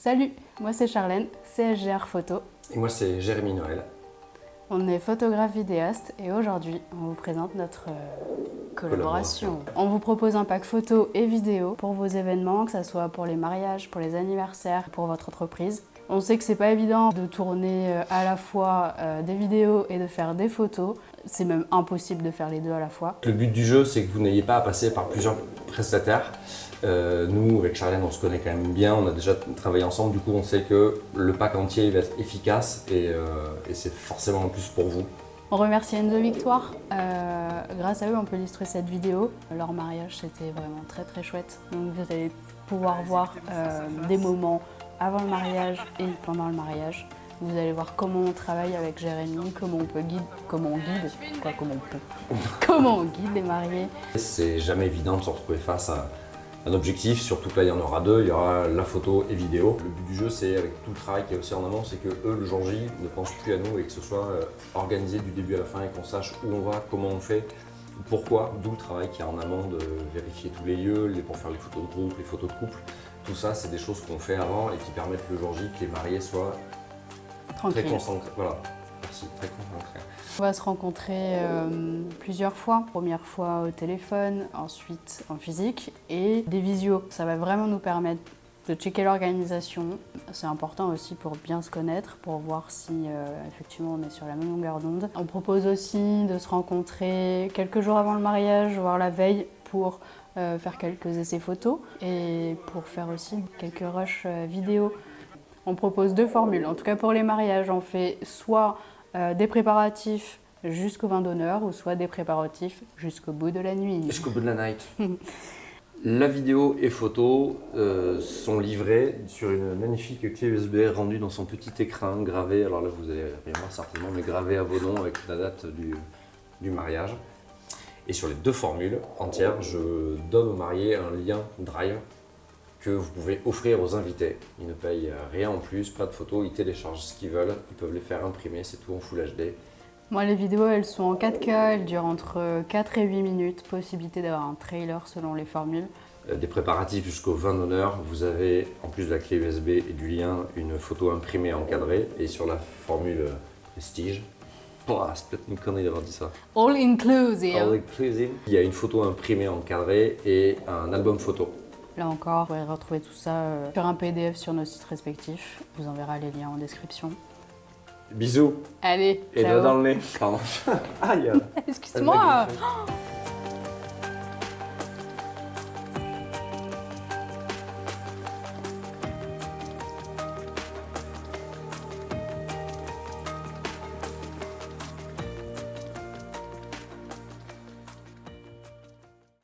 Salut, moi c'est Charlène, CSGR Photo. Et moi c'est Jérémy Noël. On est photographe vidéaste et aujourd'hui on vous présente notre collaboration. On vous propose un pack photo et vidéo pour vos événements, que ce soit pour les mariages, pour les anniversaires, pour votre entreprise. On sait que c'est pas évident de tourner à la fois des vidéos et de faire des photos. C'est même impossible de faire les deux à la fois. Le but du jeu, c'est que vous n'ayez pas à passer par plusieurs prestataires. Nous, avec Charlène, on se connaît quand même bien, on a déjà travaillé ensemble, du coup on sait que le pack entier il va être efficace et c'est forcément en plus pour vous. On remercie Enzo Victoire, grâce à eux on peut illustrer cette vidéo. Leur mariage c'était vraiment très chouette, donc vous allez pouvoir voir des moments avant le mariage et pendant le mariage. Vous allez voir comment on travaille avec Jérémy, comment on guide les mariés. C'est jamais évident de se retrouver face à un objectif, surtout que là il y en aura deux, il y aura la photo et vidéo. Le but du jeu, c'est avec tout le travail qu'il y a aussi en amont, c'est que eux, le jour J, ne pensent plus à nous et que ce soit organisé du début à la fin et qu'on sache où on va, comment on fait, pourquoi, d'où le travail qu'il y a en amont de vérifier tous les lieux, pour faire les photos de groupe, les photos de couple. Tout ça, c'est des choses qu'on fait avant et qui permettent le jour J que les mariés soient tranquille. Très concentrés. Voilà, merci, très concentrés. On va se rencontrer plusieurs fois. Première fois au téléphone, ensuite en physique et des visios. Ça va vraiment nous permettre de checker l'organisation. C'est important aussi pour bien se connaître, pour voir si effectivement on est sur la même longueur d'onde. On propose aussi de se rencontrer quelques jours avant le mariage, voire la veille, pour faire quelques essais photos et pour faire aussi quelques rushs vidéo. On propose deux formules, en tout cas pour les mariages, on fait soit des préparatifs jusqu'au vin d'honneur ou soit des préparatifs jusqu'au bout de la nuit. Jusqu'au bout de la night. La vidéo et photo sont livrées sur une magnifique clé USB rendue dans son petit écrin gravé, alors là vous allez rien voir certainement, mais gravé à vos noms avec la date du mariage. Et sur les deux formules entières, je donne aux mariés un lien Drive que vous pouvez offrir aux invités. Ils ne payent rien en plus, pas de photos, ils téléchargent ce qu'ils veulent, ils peuvent les faire imprimer, c'est tout en Full HD. Moi, les vidéos, elles sont en 4K, elles durent entre 4 et 8 minutes, possibilité d'avoir un trailer selon les formules. Des préparatifs jusqu'au vin d'honneur, vous avez en plus de la clé USB et du lien, une photo imprimée encadrée, et sur la formule Prestige, c'est peut-être une connerie d'avoir dit ça. All inclusive. All inclusive. Il y a une photo imprimée encadrée et un album photo. Là encore, vous pourrez retrouver tout ça sur un PDF sur nos sites respectifs. Je vous enverra les liens en description. Bisous. Allez, et ciao. doigts dans le nez. Pardon. Aïe. Excuse-moi.